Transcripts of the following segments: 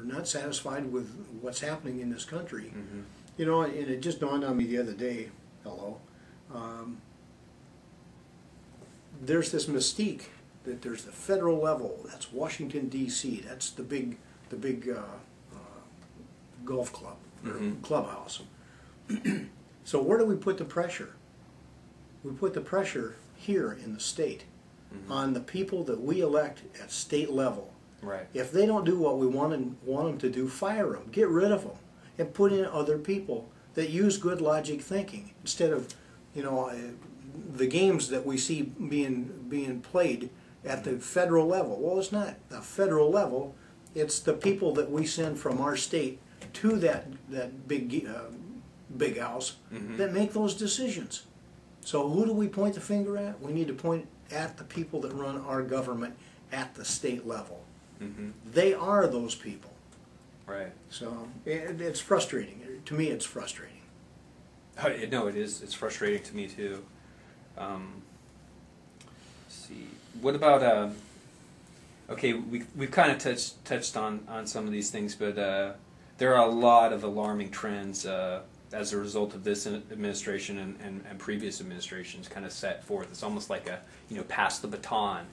not satisfied with what's happening in this country. Mm-hmm. You know, and it just dawned on me the other day, hello, there's this mystique that there's the federal level, that's Washington, D.C., that's the big golf club, or Mm-hmm. clubhouse. So where do we put the pressure? We put the pressure here in the state, Mm-hmm. on the people that we elect at state level. Right. If they don't do what we want them to do, fire them, get rid of them, and put in other people that use good logic thinking instead of, you know, the games that we see being played at the federal level. Well, it's not the federal level; it's the people that we send from our state to that big house Mm-hmm. that make those decisions. So who do we point the finger at? We need to point at the people that run our government at the state level. Mm-hmm. They are those people. Right. So it's frustrating. To me, it's frustrating. No, it is. It's frustrating to me too. Let's see. What about? Okay, we've kind of touched on some of these things, but there are a lot of alarming trends as a result of this administration and previous administrations kind of set forth. It's almost like a pass the baton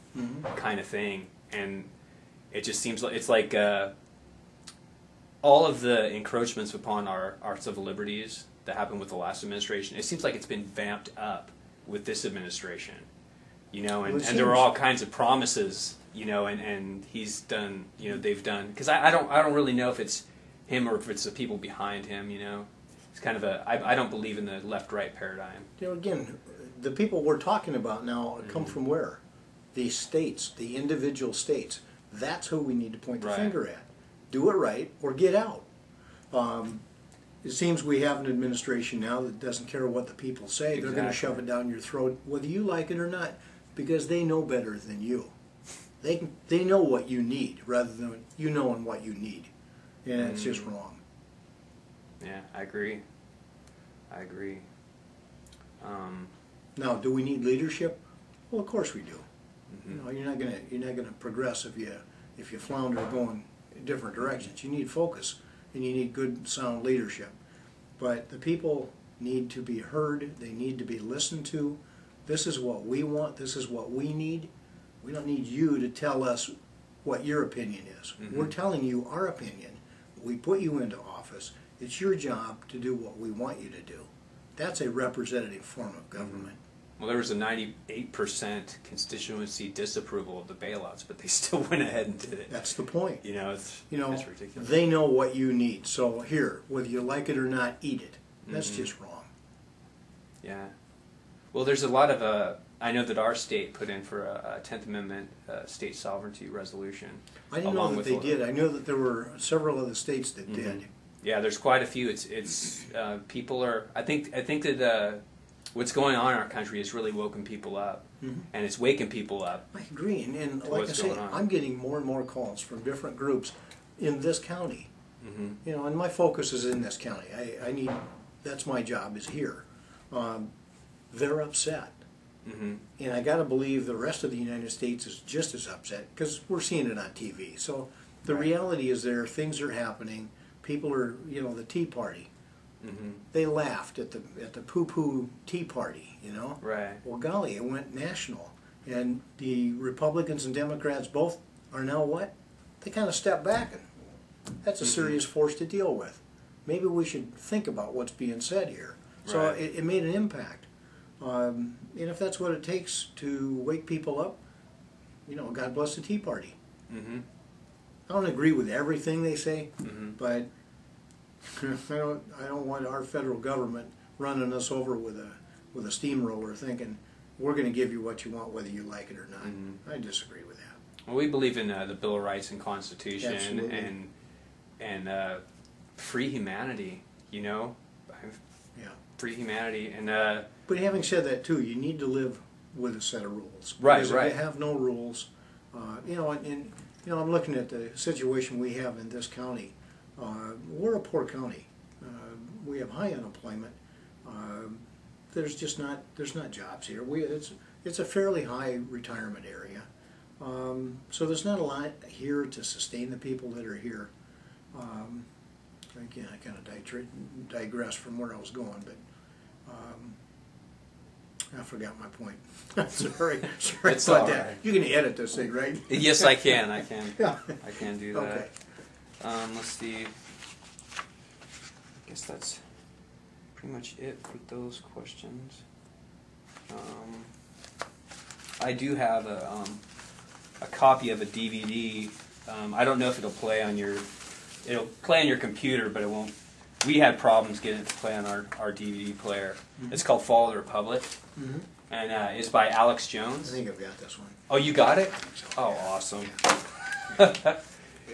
kind of thing, and it just seems like it's like all of the encroachments upon our civil liberties that happened with the last administration. It seems like it's been vamped up with this administration, and there were all kinds of promises, and he's done, they've done, because I don't really know if it's him or if it's the people behind him, It's kind of I don't believe in the left-right paradigm. Again, the people we're talking about now come from where? The states, the individual states. That's who we need to point the finger at. Do it right or get out. It seems we have an administration now that doesn't care what the people say. Exactly. They're going to shove it down your throat, whether you like it or not, because they know better than you. They know what you need rather than you knowing what you need, and it's just wrong. Yeah, I agree. Now, do we need leadership? Well, of course we do. Mm-hmm. You're not gonna progress if you flounder going in different directions. You need focus, and you need good, sound leadership. But the people need to be heard. They need to be listened to. This is what we want. This is what we need. We don't need you to tell us what your opinion is. Mm-hmm. We're telling you our opinion. We put you into office. It's your job to do what we want you to do. That's a representative form of government. Well, there was a 98% constituency disapproval of the bailouts, but they still went ahead and did it. That's the point. It's ridiculous. They know what you need. So here, whether you like it or not, eat it. That's just wrong. Yeah. Well, there's a lot of I know that our state put in for a 10th Amendment state sovereignty resolution. I didn't know that they did. I know that there were several other states that did. Yeah, there's quite a few. It's people are. I think that what's going on in our country has really woken people up, and it's waking people up. I agree, and like I say, I'm getting more and more calls from different groups in this county. And my focus is in this county. I need. That's my job, is here. They're upset. And I got to believe the rest of the United States is just as upset because we're seeing it on TV. So the reality is things are happening. People are, the Tea Party. They laughed at the poo-poo Tea Party, Right. Well, golly, it went national. And the Republicans and Democrats both are now what? They kind of step back. And that's a serious force to deal with. Maybe we should think about what's being said here. So it made an impact. And if that's what it takes to wake people up, God bless the Tea Party. I don't agree with everything they say, but I don't want our federal government running us over with a steamroller, thinking we're going to give you what you want whether you like it or not. I disagree with that. Well, we believe in the Bill of Rights and Constitution. Absolutely. and free humanity. Free humanity, and but having said that too, you need to live with a set of rules. Right. Because if you have no rules, I'm looking at the situation we have in this county. We're a poor county. We have high unemployment. There's not jobs here. It's a fairly high retirement area. So there's not a lot here to sustain the people that are here. Again, I kind of digress from where I was going, but I forgot my point. Sorry It's about all that. right. You can edit this thing, right? Yes, I can. I can. Yeah. I can do that. Okay. Let's see. I guess that's pretty much it for those questions. I do have a copy of a DVD. I don't know if it'll play on your computer, but it won't. We had problems getting it to play on our DVD player. Mm-hmm. It's called Fall of the Republic, Mm-hmm. and it's by Alex I Jones. think I've got this one. Oh, you got it? So, Oh, yeah. awesome. Yeah,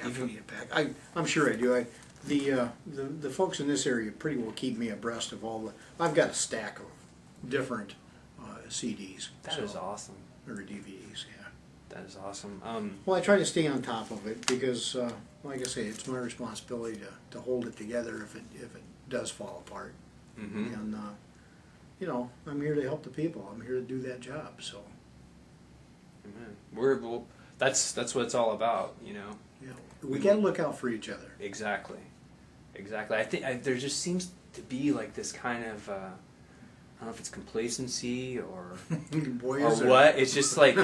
if you need it back. I'm sure I do. The folks in this area pretty well keep me abreast of all the. I've got a stack of different CDs. That is awesome. Or DVDs, yeah. That is awesome. Well, I try to stay on top of it because, like I say, it's my responsibility to hold it together if it does fall apart. Mm-hmm. And you know, I'm here to help the people. I'm here to do that job. So. Amen. That's what it's all about, you know. Yeah, we got to look out for each other. Exactly. I think there just seems to be like this kind of I don't know if it's complacency or Boy, or is there. what. It's just like,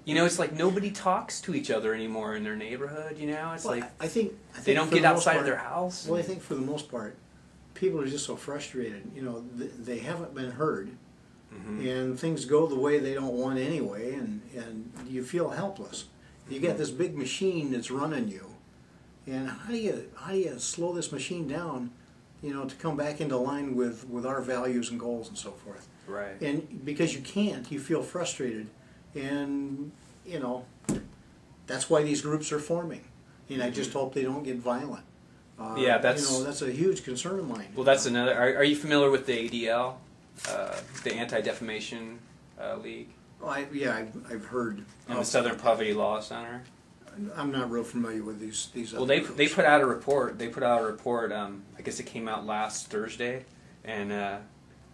you know, it's like nobody talks to each other anymore in their neighborhood. You know, it's Well, like I think they don't for get the most outside of part- their house. Well, I think for the most part, people are just so frustrated. You know, they haven't been heard, Mm-hmm. and things go the way they don't want anyway, and you feel helpless. You got this big machine that's running you, and how do you slow this machine down? You know, to come back into line with our values and goals and so forth. Right. And because you can't, you feel frustrated, and you know, that's why these groups are forming. And I just hope they don't get violent. Yeah, that's- you know, that's a huge concern of mine. Well, that's another. Are you familiar with the ADL, the Anti-Defamation League, I've heard. and the Southern Poverty Law Center? I'm not real familiar with these. Well, other they groups. put out a report. They put out a report. I guess it came out last Thursday, and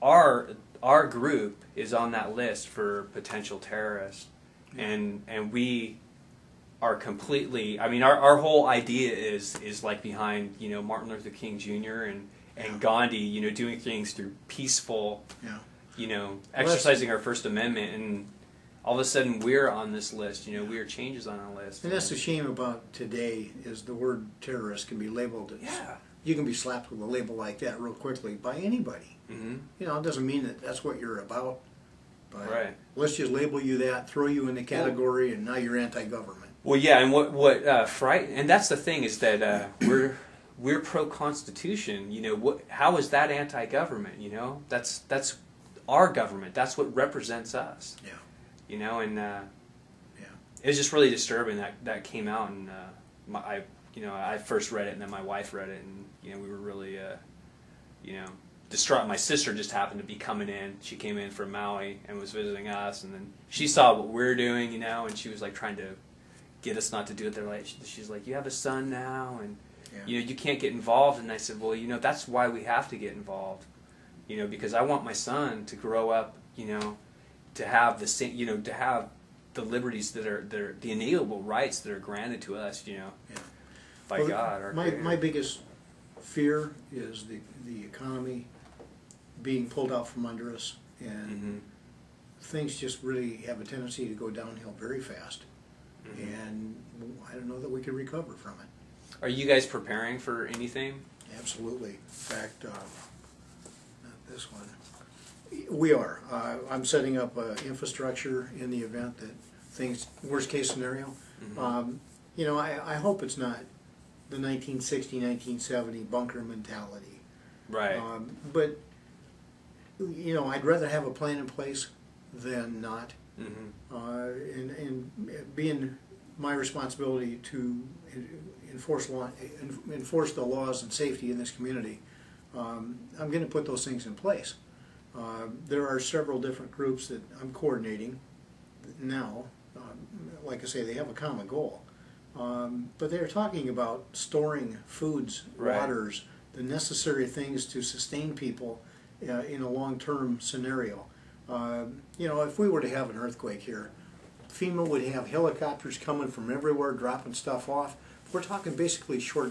our group is on that list for potential terrorists, and we are completely. I mean, our whole idea is like behind Martin Luther King Jr. and Gandhi, doing things through peaceful, exercising our First Amendment, and all of a sudden we're on this list. Weird changes on our list. And that's the shame about today is the word terrorist can be labeled as. Yeah. You can be slapped with a label like that real quickly by anybody. Mm-hmm. It doesn't mean that that's what you're about. But Right. let's just label you that, throw you in the category, and now you're anti-government. Well, yeah, and what frighten, and that's the thing is that we're pro-constitution. How is that anti-government? That's our government. That's what represents us. Yeah. It was just really disturbing that came out, and I first read it, and then my wife read it, and we were really distraught. My sister just happened to be coming in. She came in from Maui and was visiting us, and then she saw what we're doing, and she was like trying to get us not to do it. They're like, she's like, you have a son now, and you can't get involved. And I said, well, that's why we have to get involved, because I want my son to grow up, to have the same, to have the liberties that are the inalienable rights that are granted to us, by Well, God. Our my Creator. biggest fear is the economy being pulled out from under us, and Mm-hmm. things just really have a tendency to go downhill very fast. Mm-hmm. And I don't know that we can recover from it. Are you guys preparing for anything? Absolutely. In fact, not this one. We are. I'm setting up infrastructure in the event that things, worst case scenario. Mm-hmm. I hope it's not the 1960, 1970 bunker mentality. Right. But, I'd rather have a plan in place than not. Mm-hmm. And being my responsibility to enforce the laws and safety in this community, I'm going to put those things in place. There are several different groups that I'm coordinating now. Like I say, they have a common goal. But they're talking about storing foods, Right. waters, the necessary things to sustain people in a long-term scenario. If we were to have an earthquake here, FEMA would have helicopters coming from everywhere dropping stuff off. We're talking basically short